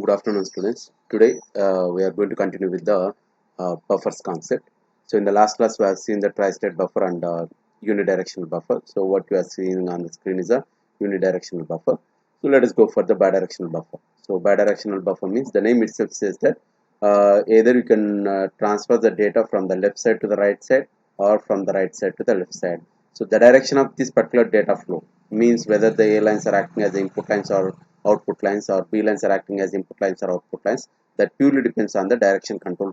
Good afternoon, students. Today we are going to continue with the buffers concept. So in the last class, we have seen the tri-state buffer and unidirectional buffer. So what you are seeing on the screen is a unidirectional buffer. So let us go for the bidirectional buffer. So bidirectional buffer means the name itself says that either you can transfer the data from the left side to the right side or from the right side to the left side. So the direction of this particular data flow means whether the A lines are acting as the input lines or output lines, or B lines are acting as input lines or output lines. That purely depends on the direction control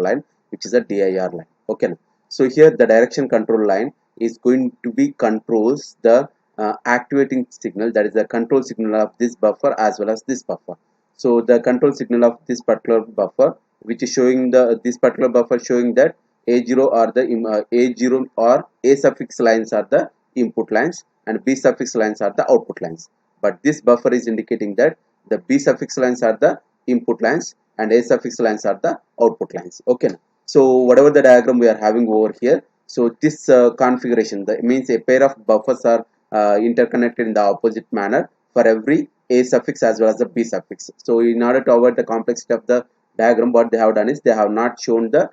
line, which is a DIR line. Okay. So here the direction control line is going to be controls the activating signal, that is the control signal of this buffer as well as this buffer. So the control signal of this particular buffer, which is showing this particular buffer showing that A0 or the A0 or A suffix lines are the input lines and B suffix lines are the output lines. But this buffer is indicating that the B suffix lines are the input lines and A suffix lines are the output lines. Okay. So whatever the diagram we are having over here, so this configuration, that means a pair of buffers are interconnected in the opposite manner for every A suffix as well as the B suffix. So in order to avoid the complexity of the diagram, what they have done is they have not shown the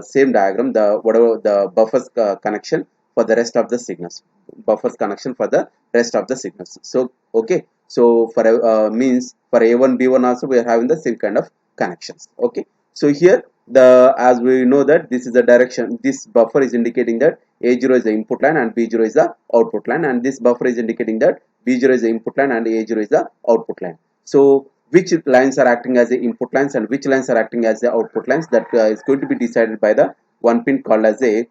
same diagram, the whatever the buffers connection for the rest of the signals, buffers connection for the rest of the signals. So okay, so for means for A1 B1 also we are having the same kind of connections. Okay, so here the as we know that this is the direction, this buffer is indicating that A0 is the input line and B0 is the output line, and this buffer is indicating that B0 is the input line and A0 is the output line. So which lines are acting as the input lines and which lines are acting as the output lines, that is going to be decided by the one pin called as a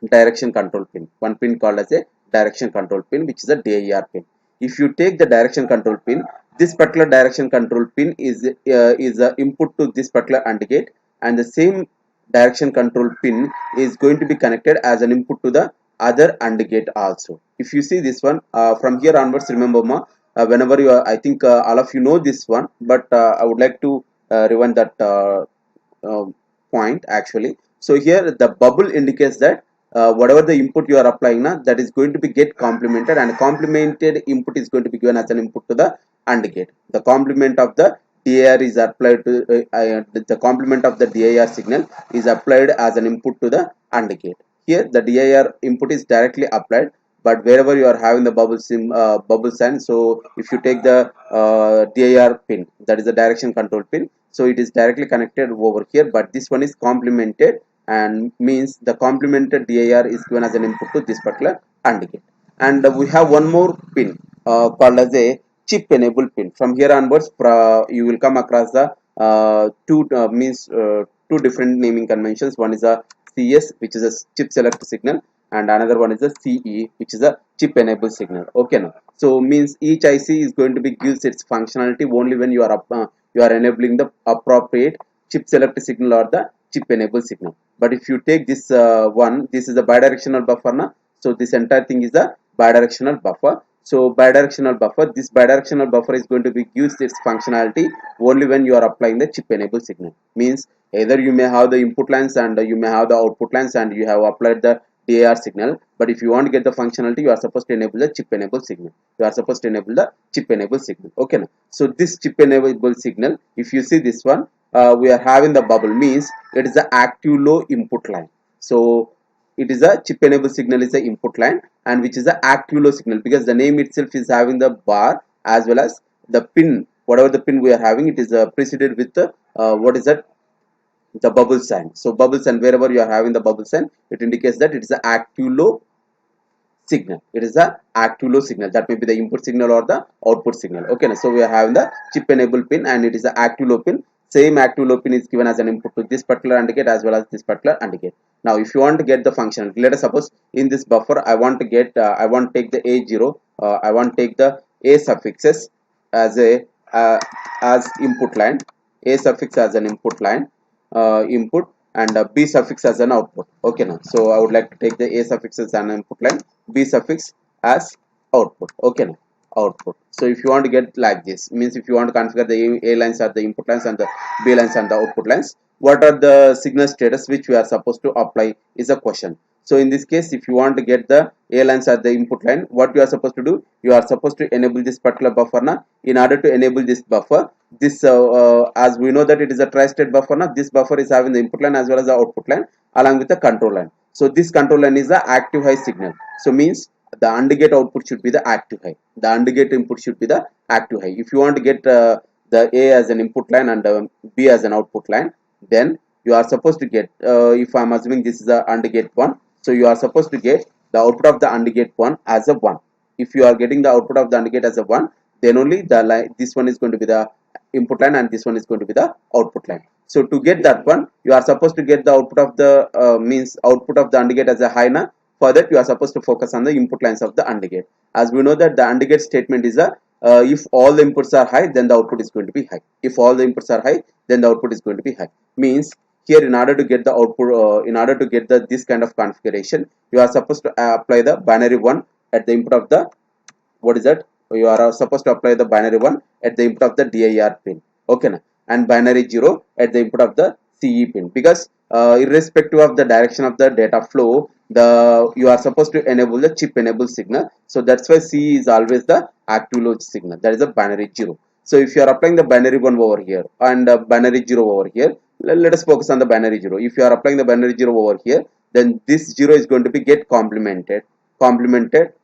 direction control pin, one pin called as a direction control pin, which is a DIR pin. If you take the direction control pin, this particular direction control pin is a input to this particular AND gate, and the same direction control pin is going to be connected as an input to the other AND gate also. If you see this one, from here onwards, remember whenever you are, I think all of you know this one, but I would like to rewind that uh, point actually. So here the bubble indicates that whatever the input you are applying now, that is going to be get complemented, and complemented input is going to be given as an input to the AND gate. The complement of the DIR is applied to the complement of the DIR signal is applied as an input to the AND gate. Here the DIR input is directly applied, but wherever you are having the bubble sign, so if you take the DIR pin, that is the direction control pin, so it is directly connected over here, but this one is complemented, and means the complemented DIR is given as an input to this particular AND gate. And we have one more pin called as a chip enable pin. From here onwards, you will come across the two different naming conventions. One is a CS, which is a chip select signal, and another one is a CE, which is a chip enable signal. Okay, now so means each IC is going to be gives its functionality only when you are enabling the appropriate chip select signal or the chip enable signal. But if you take this one, this is a bidirectional buffer now, so this entire thing is a bidirectional buffer. So bidirectional buffer, this bidirectional buffer is going to be gives its functionality only when you are applying the chip enable signal. Means either you may have the input lines and you may have the output lines and you have applied the DAR signal, but if you want to get the functionality, you are supposed to enable the chip enable signal. You are supposed to enable the chip enable signal. Okay, now so this chip enable signal, if you see this one, we are having the bubble, means it is the active low input line. So it is a chip enable signal is the input line, and which is the active low signal, because the name itself is having the bar as well as the pin, whatever the pin we are having, it is preceded with the what is that, the bubble sign. So bubble sign, wherever you are having the bubble sign, it indicates that it is the active low signal. It is the active low signal, that may be the input signal or the output signal. Okay, so we are having the chip enable pin and it is the active low pin. Same active low pin is given as an input to this particular AND gate as well as this particular AND gate. Now if you want to get the function, let us suppose in this buffer I want to get I want to take the A0, I want to take the A suffixes as a as input line, A suffix as an input line, input, and B suffix as an output. Okay, now so I would like to take the A suffix as an input line, B suffix as output. Okay, now output. So if you want to get like this, means if you want to configure the A lines are the input lines and the B lines and the output lines, what are the signal status which we are supposed to apply is a question. So in this case, if you want to get the A lines at the input line, what you are supposed to do, you are supposed to enable this particular buffer now. In order to enable this buffer, this as we know that it is a tri-state buffer now, this buffer is having the input line as well as the output line along with the control line. So this control line is the active high signal. So means the AND gate output should be the active high. The AND gate input should be the active high. If you want to get the A as an input line and B as an output line, then you are supposed to get, if I am assuming this is a AND gate 1, so you are supposed to get the output of the AND gate 1 as a 1. If you are getting the output of the AND gate as a 1, then only the line, this one is going to be the input line and this one is going to be the output line. So to get that one, you are supposed to get the output of the means output of the AND gate as a high now. For that, you are supposed to focus on the input lines of the AND gate. As we know that the AND gate statement is a if all the inputs are high, then the output is going to be high. If all the inputs are high, then the output is going to be high. Means here, in order to get the output, in order to get the this kind of configuration, you are supposed to apply the binary 1 at the input of the, what is that? You are supposed to apply the binary 1 at the input of the DIR pin. Okay, na? And binary 0 at the input of the CE pin, because irrespective of the direction of the data flow, you are supposed to enable the chip enable signal. So that's why CE is always the active low signal, that is a binary 0. So if you are applying the binary 1 over here and binary 0 over here, let us focus on the binary 0. If you are applying the binary 0 over here, then this 0 is going to be get complemented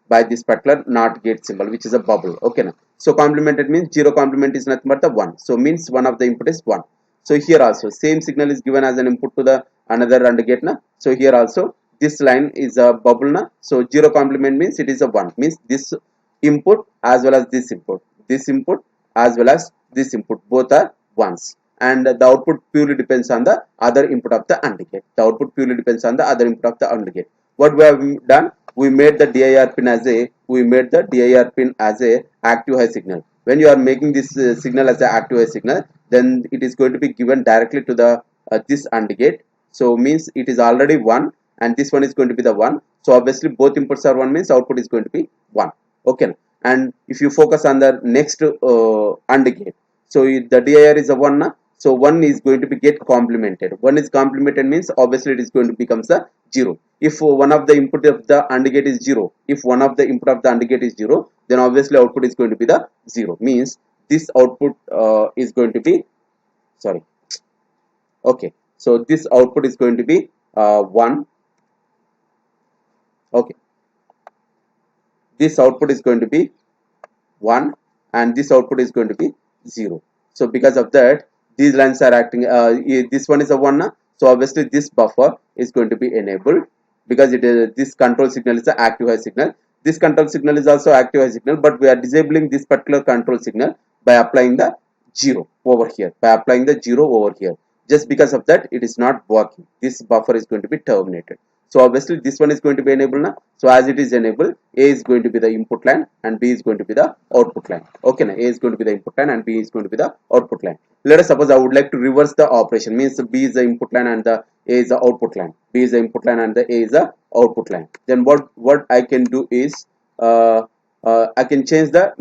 by this particular NOT gate symbol, which is a bubble. Okay, now so complemented means 0 complement is nothing but the 1. So means one of the input is 1. So here also same signal is given as an input to the another AND gate na. So here also this line is a bubble na. So 0 complement means it is a 1, means this input as well as this input as well as this input, both are ones, and the output purely depends on the other input of the AND gate. The output purely depends on the other input of the AND gate. What we have done, we made the DIR pin as a active high signal. When you are making this signal as an active high signal, then it is going to be given directly to the this AND gate. So means it is already 1 and this one is going to be the 1. So obviously both inputs are 1, means output is going to be 1. Okay. And if you focus on the next AND gate, so the DIR is a 1 na? So 1 is going to be get complemented. 1 is complemented means obviously it is going to becomes a 0. If one of the input of the AND gate is 0, if one of the input of the AND gate is 0, then obviously output is going to be the 0. Means this output is going to be, sorry, okay, so this output is going to be 1. Okay, this output is going to be 1 and this output is going to be 0. So because of that, these lines are acting, this one is a 1 na? So obviously this buffer is going to be enabled, because it is this control signal is an active high signal. This control signal is also active high signal, but we are disabling this particular control signal by applying the 0 over here, just because of that it is not working. This buffer is going to be terminated. So obviously this one is going to be enabled now. So as it is enabled, A is going to be the input line and B is going to be the output line. Okay, now A is going to be the input line and B is going to be the output line. Let us suppose I would like to reverse the operation, means B is the input line and the A is the output line. B is the input line and the A is the output line. Then what I can do is I can change the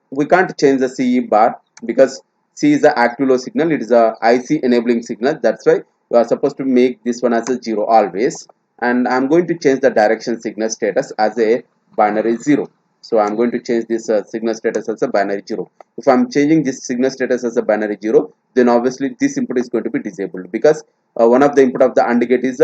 we can't change the CE bar, because C is the active low signal. It is a IC enabling signal. That's why you are supposed to make this one as a 0 always, and I'm going to change the direction signal status as a binary 0. So I'm going to change this signal status as a binary 0. If I'm changing this signal status as a binary 0, then obviously this input is going to be disabled, because one of the input of the AND gate is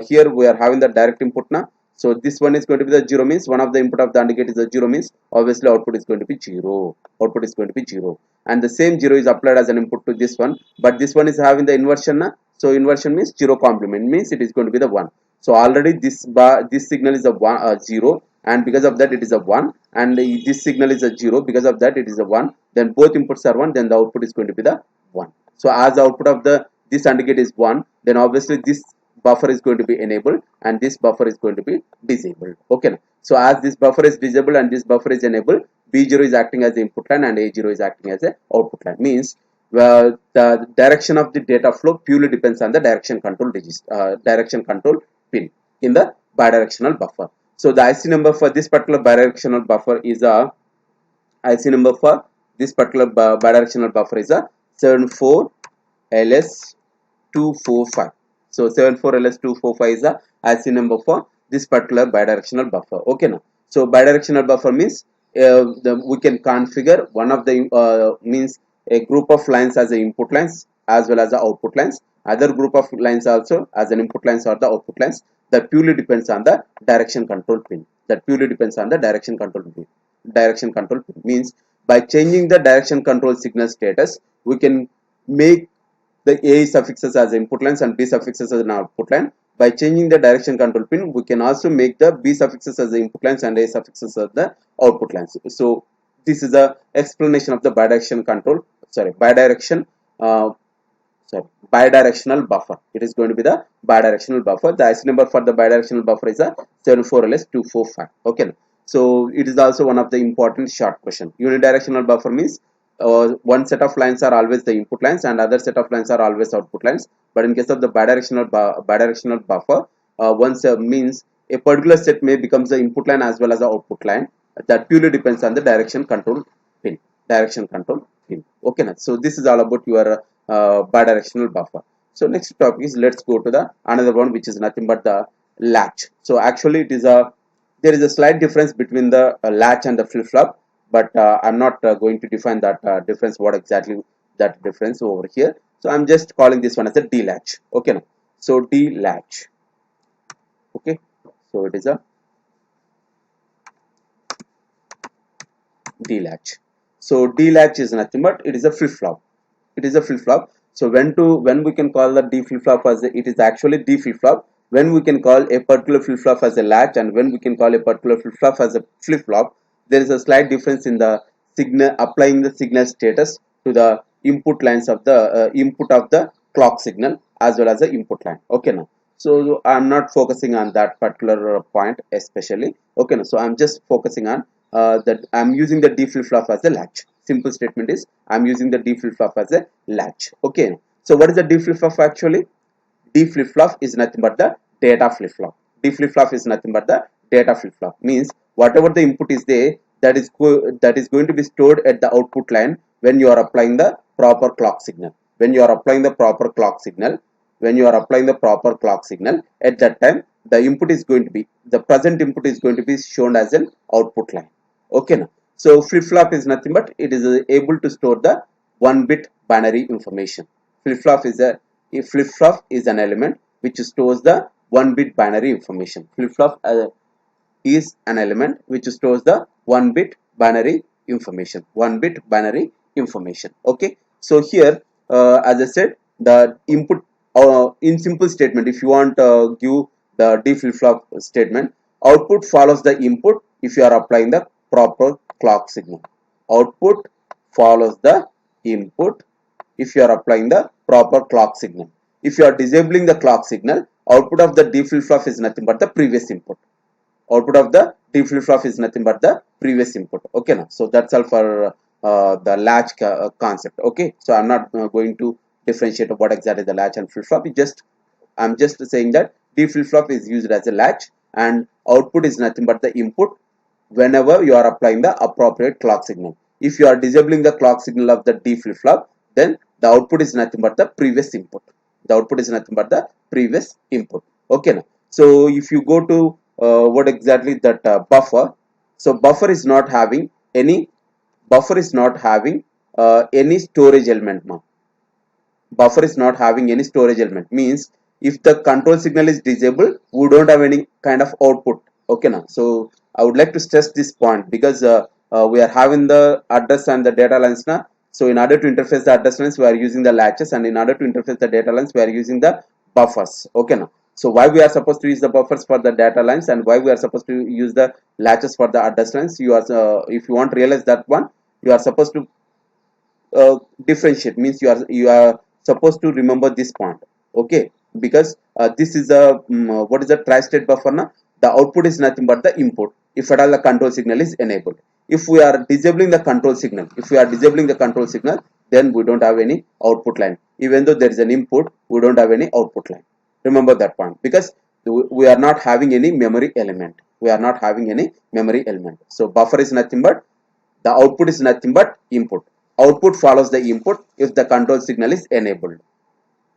here we are having the direct input now. So this one is going to be the 0, means one of the input of the AND gate is a 0, means obviously output is going to be 0. Output is going to be 0, and the same 0 is applied as an input to this one, but this one is having the inversion now. So inversion means 0 complement, means it is going to be the 1. So already this signal is a 0, and because of that it is a 1, and this signal is a 0, because of that it is a 1. Then both inputs are 1, then the output is going to be the 1. So as the output of this AND gate is 1, then obviously this buffer is going to be enabled and this buffer is going to be disabled. Okay, so as this buffer is disabled and this buffer is enabled, B0 is acting as the input line and A0 is acting as the output line. Means the direction of the data flow purely depends on the direction control pin in the bidirectional buffer. So the IC number for this particular bidirectional buffer is a 74LS 245. So 74LS245 is the IC number for this particular bidirectional buffer. Okay now. So bidirectional buffer means we can configure one of the means a group of lines as the input lines as well as the output lines. Other group of lines also as an input lines or the output lines. That purely depends on the direction control pin. That purely depends on the direction control pin. Direction control pin means by changing the direction control signal status, we can make the A suffixes as input lines and B suffixes as an output line. By changing the direction control pin, we can also make the B suffixes as the input lines and A suffixes as the output lines. So this is the explanation of the bidirectional control. Uh, bidirectional buffer. It is going to be the bidirectional buffer. The IC number for the bidirectional buffer is a 74LS245. Okay. So it is also one of the important short question. Unidirectional buffer means one set of lines are always the input lines and other set of lines are always output lines. But in case of the bidirectional buffer, once means a particular set may become the input line as well as the output line. That purely depends on the direction control pin. Direction control pin. Okay. So this is all about your bidirectional buffer. So next topic is, let's go to the another one, which is nothing but the latch. So actually it is a, there is a slight difference between the latch and the flip-flop, but I'm not going to define that difference, what exactly that difference over here. So I'm just calling this one as a D-latch. Okay now. So D-latch. Okay. So it is a D-latch. So D-latch is nothing but it is a flip-flop. It is a flip-flop. So when we can call the D flip-flop as it is actually D flip-flop, when we can call a particular flip-flop as a latch and when we can call a particular flip-flop as a flip-flop, there is a slight difference in the signal, applying the signal status to the input lines of the input of the clock signal as well as the input line. Okay now. So I'm not focusing on that particular point especially. Okay now. So I'm just focusing on that I'm using the D flip-flop as a latch. Simple statement is I'm using the D flip-flop as a latch. Okay. So what is the D flip-flop actually? D flip-flop is nothing but the data flip-flop. D flip-flop is nothing but the data flip-flop. Means whatever the input is there, that is going to be stored at the output line when you are applying the proper clock signal. When you are applying the proper clock signal, at that time the input is going to be, the present input is going to be shown as an output line. Okay now. So flip-flop is nothing but it is able to store the 1-bit binary information. Flip-flop is an element which stores the 1-bit binary information. Flip-flop is an element which stores the 1-bit binary information. 1-bit binary information. Okay. So here, as I said, the input in simple statement, if you want give the D flip-flop statement, output follows the input if you are applying the proper clock signal. Output follows the input if you are applying the proper clock signal. If you are disabling the clock signal, output of the D flip-flop is nothing but the previous input. Output of the D flip-flop is nothing but the previous input. Okay now. So that's all for the latch concept. Okay. So I'm not going to differentiate what exactly the latch and flip-flop. I'm just saying that D flip-flop is used as a latch and output is nothing but the input whenever you are applying the appropriate clock signal. If you are disabling the clock signal of the D flip-flop, then the output is nothing but the previous input. The output is nothing but the previous input. Okay now. So if you go to what exactly that buffer, so buffer is not having any storage element now. Buffer is not having any storage element, means if the control signal is disabled, we don't have any kind of output. Okay now. So I would like to stress this point because we are having the address and the data lines now. So in order to interface the address lines, we are using the latches, and in order to interface the data lines, we are using the buffers. Okay now. So why we are supposed to use the buffers for the data lines and why we are supposed to use the latches for the address lines, you are if you want to realize that one, you are supposed to differentiate, means you are supposed to remember this point. Okay, because this is a what is a tri-state buffer now. The output is nothing but the input if at all the control signal is enabled. If we are disabling the control signal, then we don't have any output line. Even though there is an input, we don't have any output line. Remember that point, because we are not having any memory element. So buffer is nothing but, the output is nothing but input. Output follows the input if the control signal is enabled.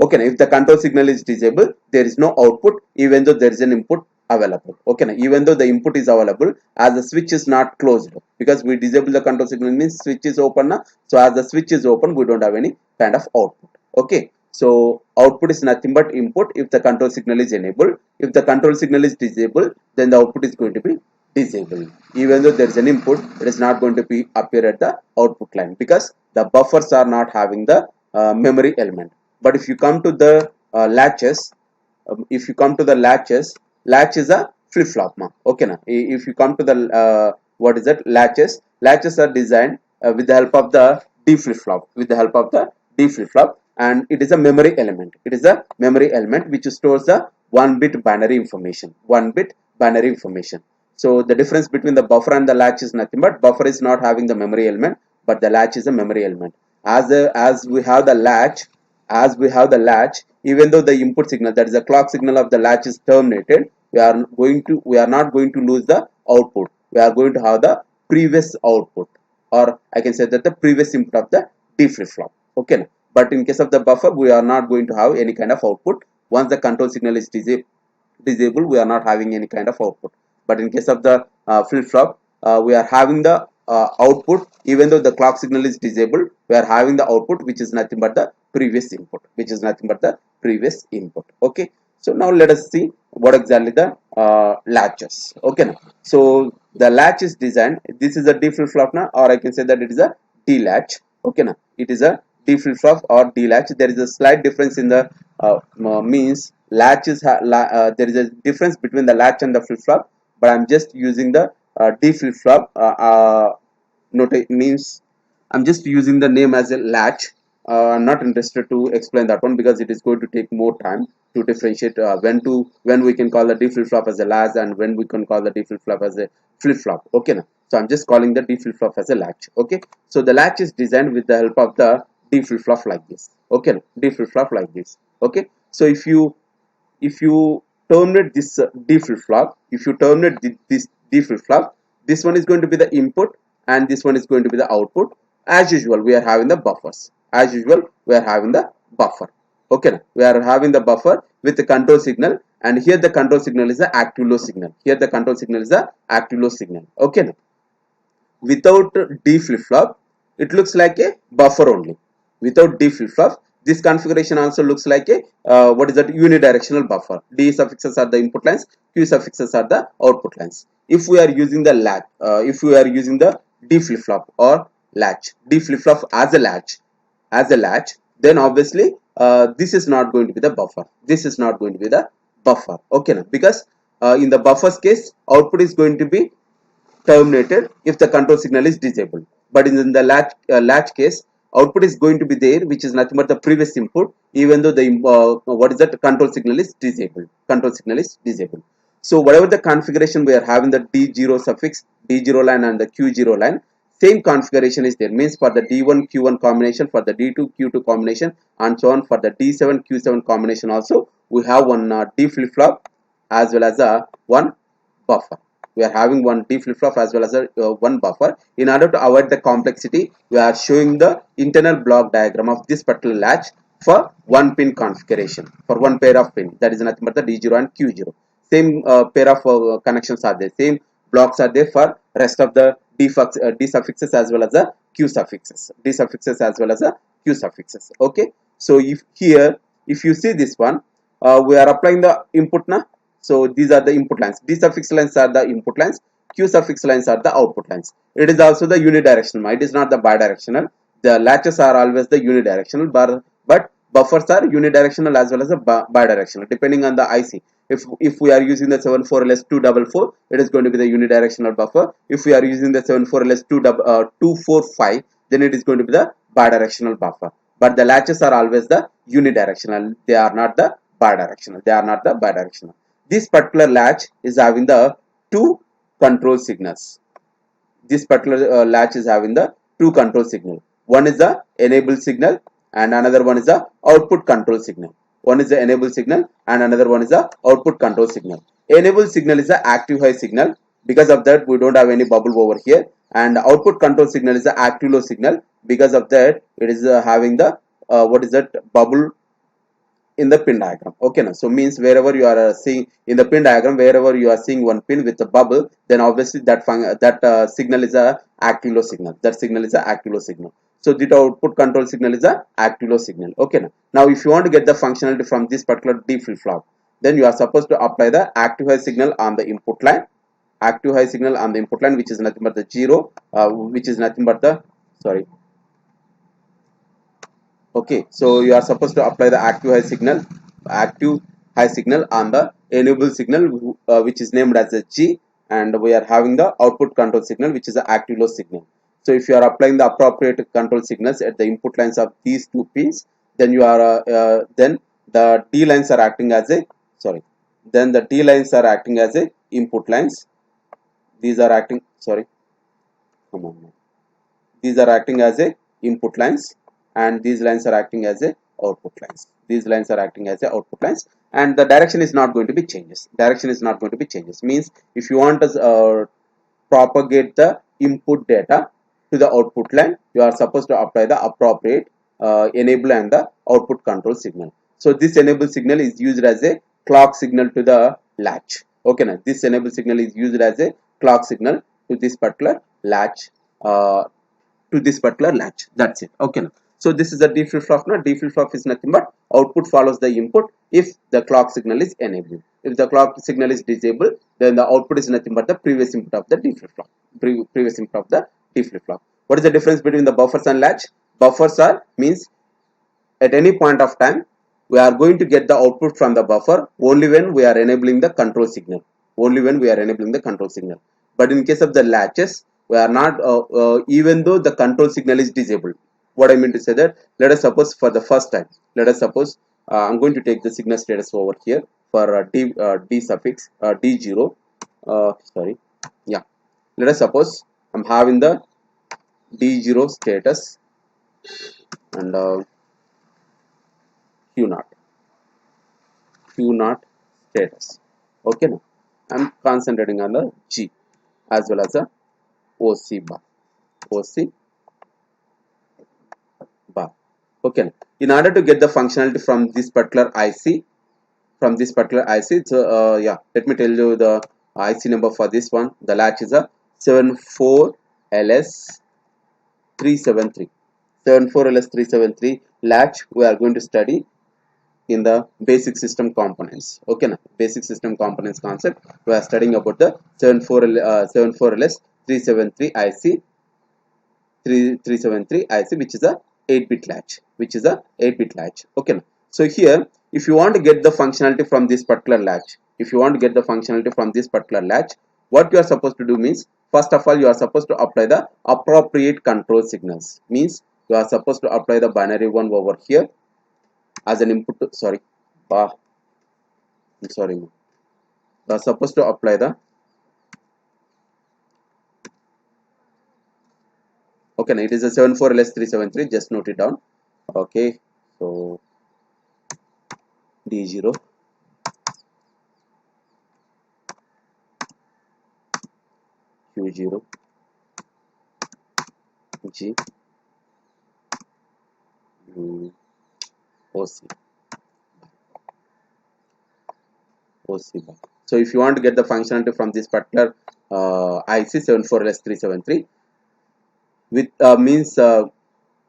Okay, if the control signal is disabled, there is no output even though there is an input available. Okay, even though the input is available, as the switch is not closed, because we disable the control signal means switch is open now. So as the switch is open, we don't have any kind of output. Okay, so output is nothing but input if the control signal is enabled. If the control signal is disabled, then the output is going to be disabled. Even though there is an input, it is not going to be appear at the output line because the buffers are not having the memory element. But if you come to the latches, if you come to the latches, latch is a flip flop ma. Okay na, if you come to the what is that, latches are designed with the help of the D flip flop, with the help of the D flip flop, and it is a memory element. It is a memory element which stores the 1-bit binary information, 1-bit binary information. So the difference between the buffer and the latch is nothing but buffer is not having the memory element, but the latch is a memory element. As we have the latch, even though the input signal, that is the clock signal of the latch, is terminated, we are not going to lose the output. We are going to have the previous output, or I can say that the previous input of the D flip flop. Okay, but in case of the buffer, we are not going to have any kind of output. Once the control signal is disabled, we are not having any kind of output. But in case of the flip flop, we are having the output. Even though the clock signal is disabled, we are having the output which is nothing but the previous input, okay. So now let us see what exactly the latches. Okay now, so the latch is designed, this is a D flip flop now, or I can say that it is a D latch. Okay now, it is a D flip flop or D latch. There is a slight difference in the means latches there is a difference between the latch and the flip flop, but I'm just using the D flip flop means I'm just using the name as a latch. I'm not interested to explain that one because it is going to take more time to differentiate when we can call the D flip flop as a latch and when we can call the D flip flop as a flip flop. Okay now, so I'm just calling the D flip flop as a latch. Okay, so the latch is designed with the help of the D flip flop like this. Okay now, D flip flop like this. Okay, so if you terminate this D flip flop, if you terminate this D flip flop, this one is going to be the input and this one is going to be the output. As usual, we are having the buffers. As usual, we are having the buffer. Okay, we are having the buffer with the control signal, and here the control signal is the active low signal. Here the control signal is the active low signal. Okay, without D flip flop, it looks like a buffer only. Without D flip flop, this configuration also looks like a what is that, unidirectional buffer. D suffixes are the input lines, Q suffixes are the output lines. If we are using the latch, if we are using the D flip flop or latch, D flip flop as a latch, then obviously this is not going to be the buffer. This is not going to be the buffer. Okay, now because in the buffer's case, output is going to be terminated if the control signal is disabled. But in the latch case, output is going to be there, which is nothing but the previous input, even though the what is that, control signal is disabled. Control signal is disabled. So whatever the configuration we are having, the D0 suffix, D0 line and the Q0 line, same configuration is there. Means for the D1 Q1 combination, for the D2 Q2 combination, and so on. For the D7 Q7 combination also, we have one D flip flop as well as a one buffer. We are having one D flip flop as well as a one buffer. In order to avoid the complexity, we are showing the internal block diagram of this particular latch for one pin configuration, for one pair of pin, that is nothing but the D0 and Q0. Same pair of connections are there, same blocks are there for rest of the D suffixes as well as the Q suffixes, D suffixes as well as the Q suffixes. Okay, so if you see this one, we are applying the input now. So these are the input lines. D suffix lines are the input lines. Q suffix lines are the output lines. It is also the unidirectional. It is not the bidirectional. The latches are always the unidirectional, but buffers are unidirectional as well as the bidirectional, depending on the IC. If we are using the 74LS244, it is going to be the unidirectional buffer. If we are using the 74LS245, then it is going to be the bidirectional buffer. But the latches are always the unidirectional. They are not the bidirectional. This particular latch is having the two control signals. This particular latch is having the two control signal. One is the enable signal and another one is the output control signal. One is the enable signal and another one is the output control signal. Enable signal is the active high signal. Because of that, we don't have any bubble over here. And the output control signal is the active low signal. Because of that, it is having the what is that, bubble in the pin diagram. Okay, now so means wherever you are seeing in the pin diagram, wherever you are seeing one pin with a bubble, then obviously that signal is a ActKilo signal. That signal is a ActKilo signal. So the output control signal is a ActKilo signal. Okay, now if you want to get the functionality from this particular D flip flop, then you are supposed to apply the active high signal on the input line. Active high signal on the input line, which is nothing but the 0, which is nothing but the, sorry, okay, so you are supposed to apply the active high signal on the enable signal, which is named as a G, and we are having the output control signal, which is the active low signal. So if you are applying the appropriate control signals at the input lines of these two pins, then you are then the D lines are acting as a, sorry, then the D lines are acting as a input lines. These are acting, sorry, come on, these are acting as a input lines, and these lines are acting as a output lines. These lines are acting as a output lines, and the direction is not going to be changes. Direction is not going to be changes. Means if you want to propagate the input data to the output line, you are supposed to apply the appropriate enable and the output control signal. So this enable signal is used as a clock signal to the latch. Okay, now this enable signal is used as a clock signal to this particular latch. That's it. Okay, now so this is a D flip flop. Now D flip flop is nothing but output follows the input if the clock signal is enabled. If the clock signal is disabled, then the output is nothing but the previous input of the D flip flop. Previous input of the D flip flop. What is the difference between the buffers and latch? Buffers are means at any point of time we are going to get the output from the buffer only when we are enabling the control signal. Only when we are enabling the control signal. But in case of the latches, we are not even though the control signal is disabled. What I mean to say that, let us suppose for the first time, let us suppose I'm going to take the signal status over here for D suffix D0, sorry, yeah, let us suppose I'm having the D0 status and Q0 status. Okay, now I'm concentrating on the G as well as the OC bar. OC bar. Okay, in order to get the functionality from this particular IC, so yeah, let me tell you the IC number for this one. The latch is a 74LS373. 74LS373 latch we are going to study in the basic system components. Okay, now basic system components concept we are studying about the 74LS373 IC 373 IC, which is a 8-bit latch, okay, now so here if you want to get the functionality from this particular latch, what you are supposed to do means, first of all you are supposed to apply the appropriate control signals. Means you are supposed to apply the binary one over here as an input to, sorry, I'm sorry, you are supposed to apply the, okay, now it is a 74LS373, just note it down. Okay, so D0 Q0 G OC bar. So if you want to get the functionality from this particular IC 74LS373 with means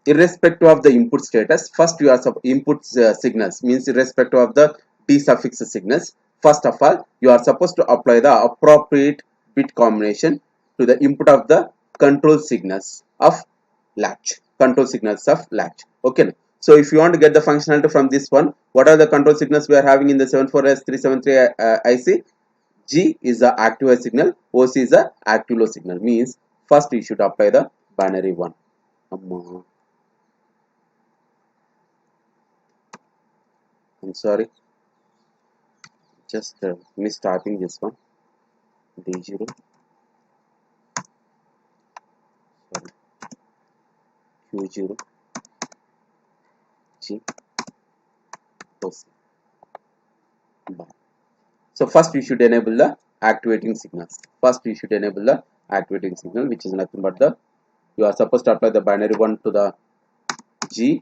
irrespective of the input status, first you are input signals, means irrespective of the D suffix signals, first of all you are supposed to apply the appropriate bit combination to the input of the control signals of latch. Okay, so if you want to get the functionality from this one, what are the control signals we are having in the 74LS373 IC? G is the active high signal, OC is the active low signal. Means first you should apply the binary one. I'm sorry, just mistyping this one. D0, sorry, Q0 G OC bar. So first you should enable the activating signals. Which is nothing but the, you are supposed to apply the binary 1 to the G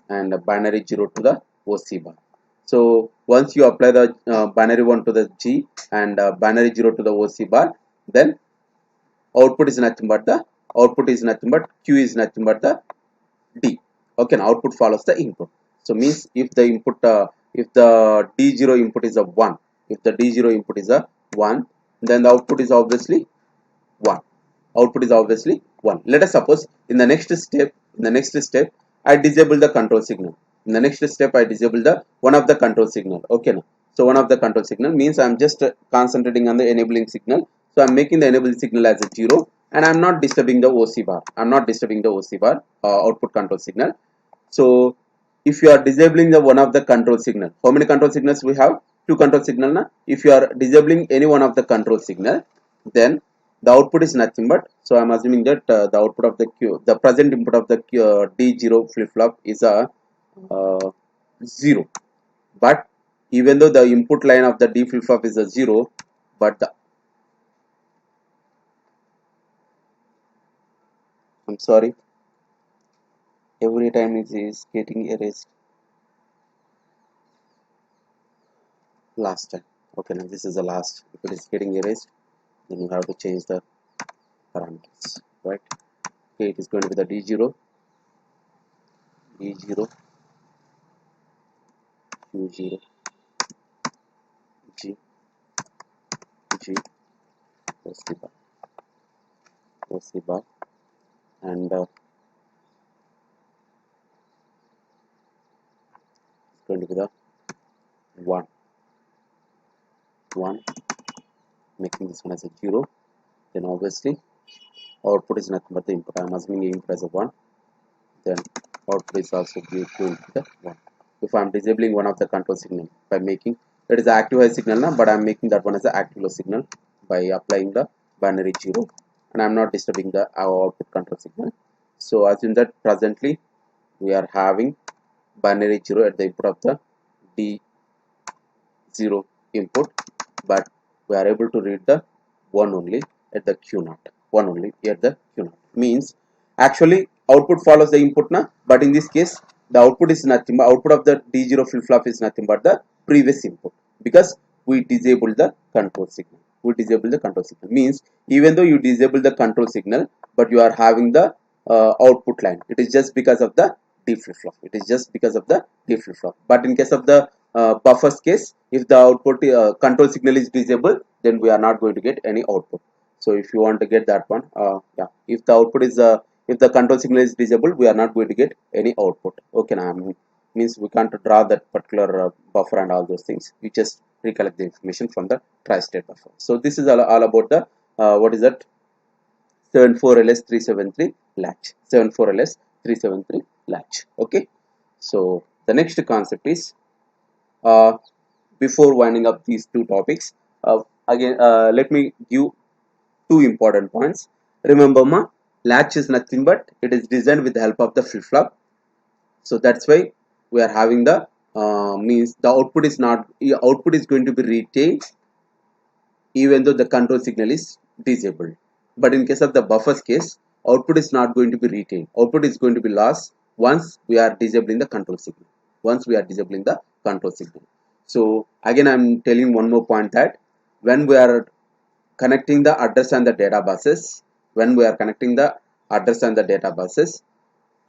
and binary 0 to the OC bar. So once you apply the binary 1 to the G and binary 0 to the OC bar, then output is nothing but the output is nothing but Q is nothing but the D. Okay, now output follows the input. So means if the input if the D0 input is a 1, if the D0 input is a 1, then the output is obviously 1. Output is obviously 1. Let us suppose in the next step I disable the control signal. In the next step I disable the one of the control signal. Okay now. So one of the control signal means I'm just concentrating on the enabling signal. So I'm making the enabling signal as a 0 and I'm not disturbing the OC bar. I'm not disturbing the OC bar output control signal. So if you are disabling the one of the control signal, how many control signals we have? Two control signal na? If you are disabling any one of the control signal, then the output is nothing but, so I'm assuming that the output of the Q, the present input of the D0 flip flop is a 0. But even though the input line of the D flip flop is a 0, but the, I'm sorry, every time it is getting erased. Last time. Okay, now this is the last. If it is getting erased, then you have to change the parameters, right? Okay, it is going to be the D0, D0, Q0, G, G, OC bar, OC bar, and it's going to be the 1, 1, making this one as a 0. Then obviously output is nothing but the input. I am assuming input as a 1. Then output is also going to the 1. If I am disabling one of the control signal by making it is active high signal now, but I am making that one as an active low signal by applying the binary 0, and I am not disturbing the our output control signal. So assume that presently we are having binary 0 at the input of the D0 input, but we are able to read the 1 only at the Q0. 1 only at the Q0 means actually output follows the input na, but in this case the output is nothing but output of the D0 flip flop is nothing but the previous input, because we disable the control signal. We disable the control signal means even though you disable the control signal, but you are having the output line. It is just because of the D flip flop. It is just because of the D flip flop. But in case of the buffers case, if the output control signal is disabled, then we are not going to get any output. So if you want to get that one, yeah, if the output is if the control signal is disabled, we are not going to get any output. Okay, now means we can't draw that particular buffer and all those things. You just recollect the information from the tri-state buffer. So this is all about the what is that 74LS373 latch. 74LS373 latch. Okay, so the next concept is uh, before winding up these two topics, again let me give two important points. Remember ma, latch is nothing but it is designed with the help of the flip flop. So that's why we are having the means the output is not, output is going to be retained even though the control signal is disabled. But in case of the buffers case, output is not going to be retained. Output is going to be lost once we are disabling the control signal. Once we are disabling the control signal. So again, I'm telling one more point that when we are connecting the address and the data buses, when we are connecting the address and the data buses,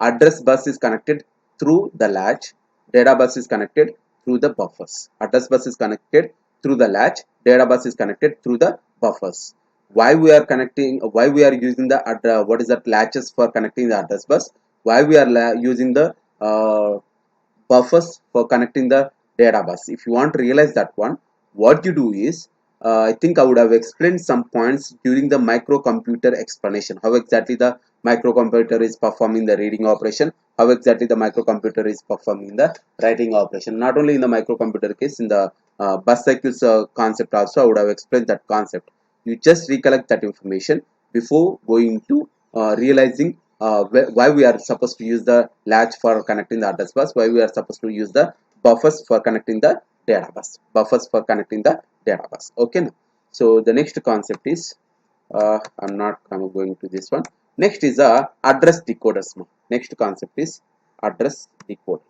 address bus is connected through the latch, data bus is connected through the buffers. Address bus is connected through the latch, data bus is connected through the buffers. Why we are connecting, why we are using the what is that latches for connecting the address bus, why we are using the buffers for connecting the data bus. If you want to realize that one, what you do is I think I would have explained some points during the microcomputer explanation, how exactly the microcomputer is performing the reading operation, how exactly the microcomputer is performing the writing operation. Not only in the microcomputer case, in the bus cycles concept also I would have explained that concept. You just recollect that information before going to realizing why we are supposed to use the latch for connecting the address bus, why we are supposed to use the buffers for connecting the data bus, buffers for connecting the data bus. Okay now. So the next concept is I'm going to this one. Next is address decoders. Next concept is address decoders.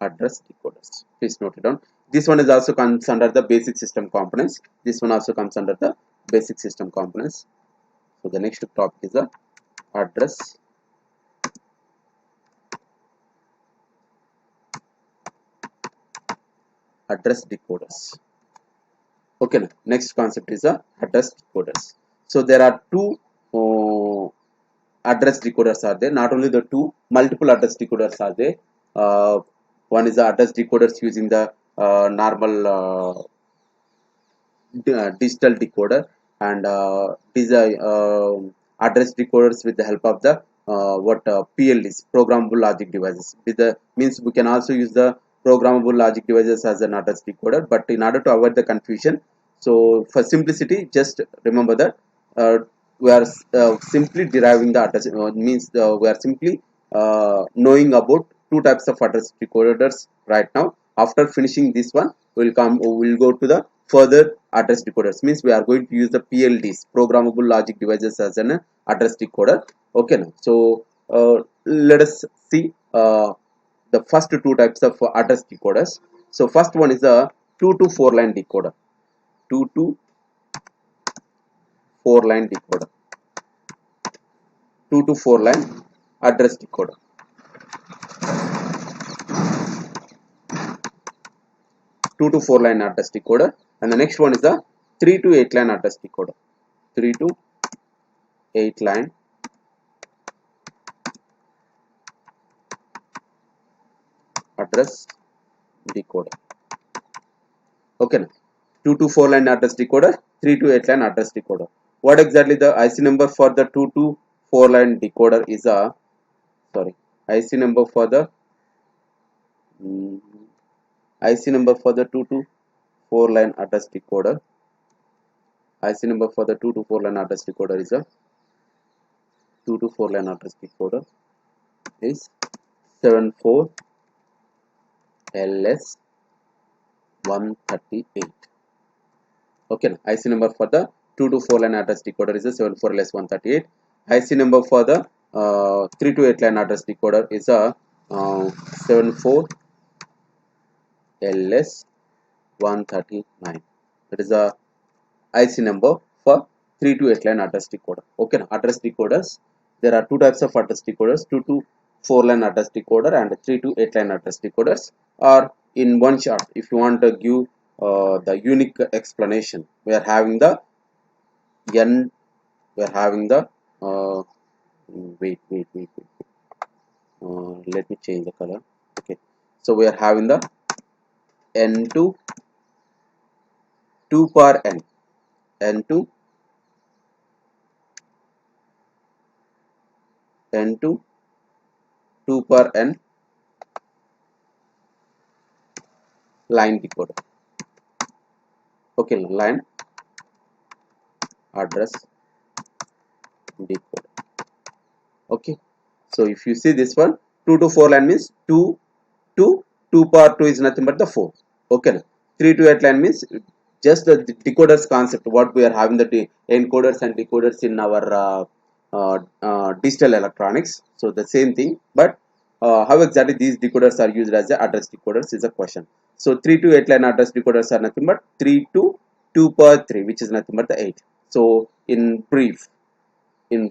address decoders. Please note it down. This one is also comes under the basic system components. This one also comes under the basic system components. So the next topic is the address decoders. Okay, next concept is the address decoders. So there are two address decoders are there. Not only the two, multiple address decoders are there. One is the address decoders using the normal digital decoder, and address decoders with the help of the PLDs, programmable logic devices. With the means we can also use the programmable logic devices as an address decoder, but in order to avoid the confusion, so for simplicity, just remember that we are simply deriving the address. Means we are simply knowing about two types of address decoders right now. After finishing this one, we'll go to the further address decoders. Means we are going to use the PLDs, programmable logic devices, as an address decoder. Okay, now so let us see the first two types of address decoders. So first one is a 2 to 4 line decoder. 2 to 4 line decoder. 2 to 4 line address decoder. 2 to 4 line address decoder, and the next one is the 3 to 8 line address decoder. 3 to 8 line address decoder. Okay, now 2 to 4 line address decoder, 3 to 8 line address decoder. What exactly the IC number for the 2 to 4 line decoder is a IC number for the IC number for the 2 to 4 line address decoder. IC number for the 2 to 4 line address decoder is a 2 to 4 line address decoder is 74LS138. Okay, IC number for the 2 to 4 line address decoder is a 74LS138. IC number for the 3 to 8 line address decoder is a 74LS139. That is a IC number for 3 to 8 line address decoder. Okay, address decoders. There are two types of address decoders: 2 to 4 line address decoder and 3 to 8 line address decoders. Or in one shot, if you want to give the unique explanation, we are having the N. We are having the wait. Let me change the color. Okay, so we are having the N2 2 power N. N2 2 power N line decoder. Okay, line address decoder. Okay, so if you see this one, 2 to 4 line means 2 to 2 power 2 is nothing but the 4. Okay, 3 to 8 line means just the decoders concept, what we are having the encoders and decoders in our digital electronics. So the same thing, but how exactly these decoders are used as the address decoders is a question. So 3 to 8 line address decoders are nothing but 3 to 2 power 3, which is nothing but the 8. So in brief, we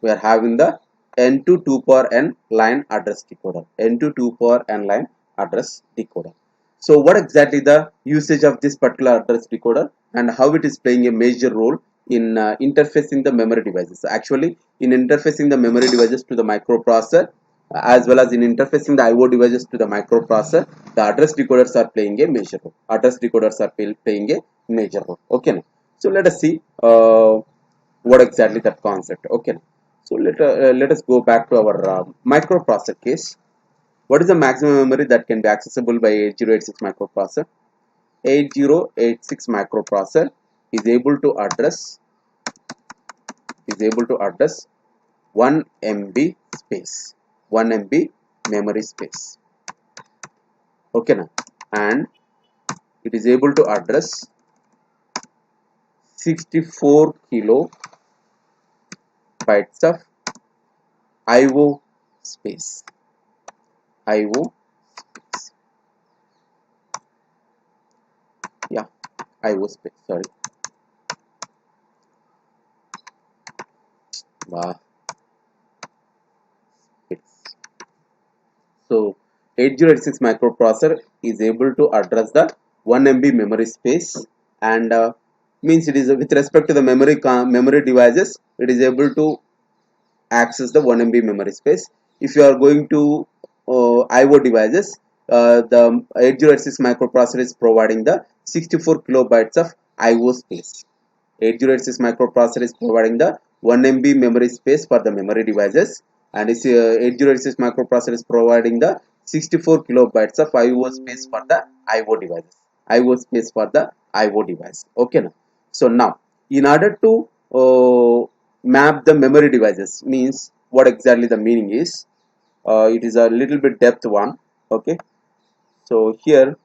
are having the N to 2 power N line address decoder. N to 2 power N line address decoder. So what exactly the usage of this particular address decoder and how it is playing a major role in interfacing the memory devices. Actually, in interfacing the memory devices to the microprocessor, as well as in interfacing the IO devices to the microprocessor, the address decoders are playing a major role. Address decoders are playing a major role. Okay, now. So let us see what exactly that concept. Okay, now. So let us go back to our microprocessor case. What is the maximum memory that can be accessible by 8086 microprocessor? 8086 microprocessor is able to address 1 MB space, 1 MB memory space. Okay, now, and it is able to address 64 kilobytes of IO space. IO IO space. Sorry. Wow. It's So 8086 microprocessor is able to address the 1 MB memory space, and means it is with respect to the memory devices, it is able to access the 1 MB memory space. If you are going to IO devices, the 8086 microprocessor is providing the 64 kilobytes of IO space. 8086 microprocessor is providing the 1 MB memory space for the memory devices, and 8086 microprocessor is providing the 64 kilobytes of IO space for the IO devices. IO space for the IO device. Okay, now. So now, in order to map the memory devices, means what exactly the meaning is. It is a little bit depth one. Okay, so here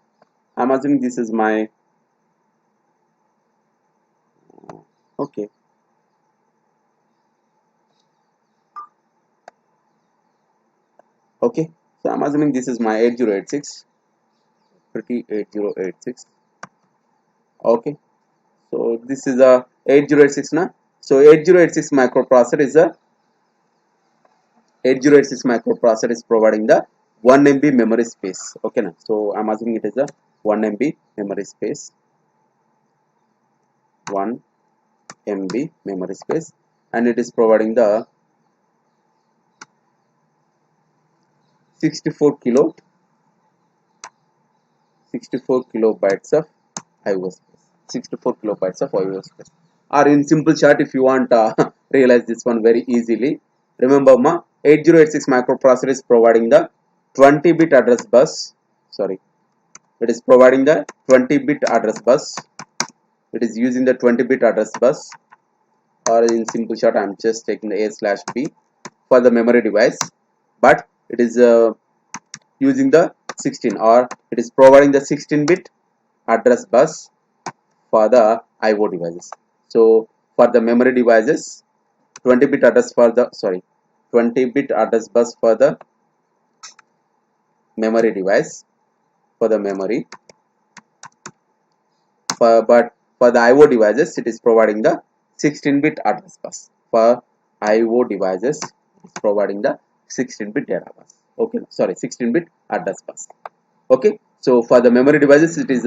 I'm assuming this is my okay. Okay, so I'm assuming this is my 8086, pretty 8086. Okay, so this is a 8086 now. So 8086 microprocessor is a 8086 microprocessor is providing the 1 MB memory space. Okay, now. So I'm assuming it is a 1 MB memory space, 1 MB memory space, and it is providing the 64 kilo 64 kilobytes of IO space. 64 kilobytes of IO space. Or in simple chart, if you want realize this one very easily, remember ma 8086 microprocessor is providing the 20-bit address bus. Sorry, it is providing the 20-bit address bus. It is using the 20-bit address bus, or in simple chart, I am just taking the A/B for the memory device, but it is using the 16, or it is providing the 16-bit address bus for the IO devices. So for the memory devices, 20-bit address for the 20-bit address bus for the memory device, for the memory, but for the IO devices it is providing the 16-bit address bus. For IO devices it is providing the 16-bit data bus. Okay, 16-bit address bus. Okay, so for the memory devices it is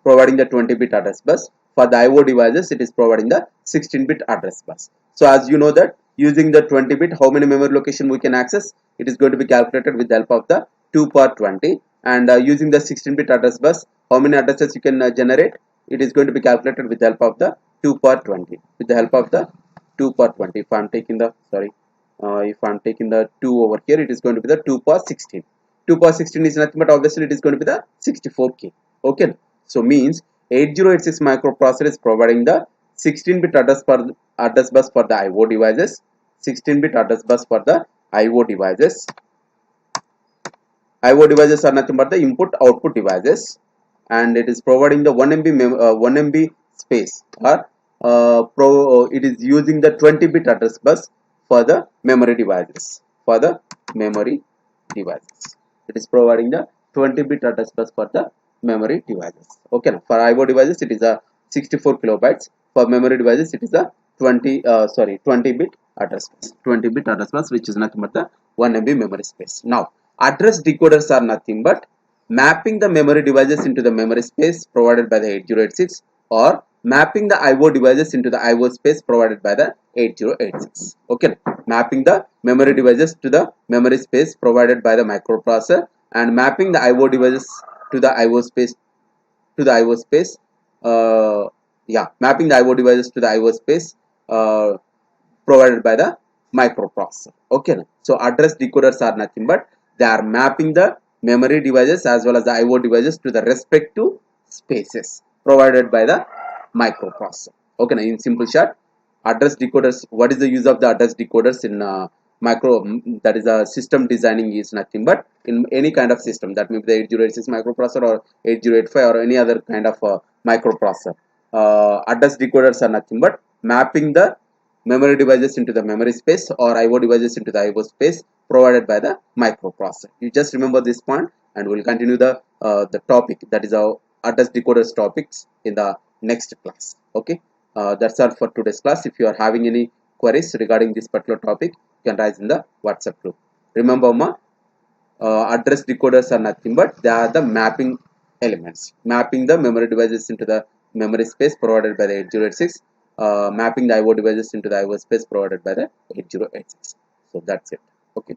providing the 20-bit address bus. For the IO devices, it is providing the 16-bit address bus. So as you know that using the 20-bit, how many memory location we can access? It is going to be calculated with the help of the 2 power 20. And using the 16-bit address bus, how many addresses you can generate? It is going to be calculated with the help of the 2 power 20. With the help of the 2 power 20. If I am taking the, if I am taking the 2 over here, it is going to be the 2 power 16. 2 power 16 is nothing but obviously it is going to be the 64K. Okay. So means 8086 microprocessor is providing the 16-bit address bus for the IO devices. 16-bit address bus for the IO devices. IO devices are nothing but the input output devices, and it is providing the 1 MB space, or it is using the 20-bit address bus for the memory devices. For the memory devices, it is providing the 20-bit address bus for the memory devices. Okay, now for IO devices it is a 64 kilobytes. For memory devices it is a 20-bit address bus. 20-bit address bus, which is nothing but the 1 MB memory space. Now address decoders are nothing but mapping the memory devices into the memory space provided by the 8086, or mapping the IO devices into the IO space provided by the 8086. Okay, mapping the memory devices to the memory space provided by the microprocessor, and mapping the IO devices to the IO space mapping the IO devices to the IO space provided by the microprocessor. Okay, so address decoders are nothing but they are mapping the memory devices as well as the IO devices to the respective spaces provided by the microprocessor. Okay, now in simple short, address decoders, what is the use of the address decoders in that is a system designing is nothing but in any kind of system, that may be the 8086 microprocessor or 8085 or any other kind of microprocessor. Address decoders are nothing but mapping the memory devices into the memory space or IO devices into the IO space provided by the microprocessor. You just remember this point, and we'll continue the topic, that is address decoders topics in the next class. Okay, that's all for today's class. If you are having any queries regarding this particular topic, you can raise in the WhatsApp group. Remember, address decoders are nothing but they are the mapping elements, mapping the memory devices into the memory space provided by the 8086, mapping the IO devices into the IO space provided by the 8086. So that's it. Okay.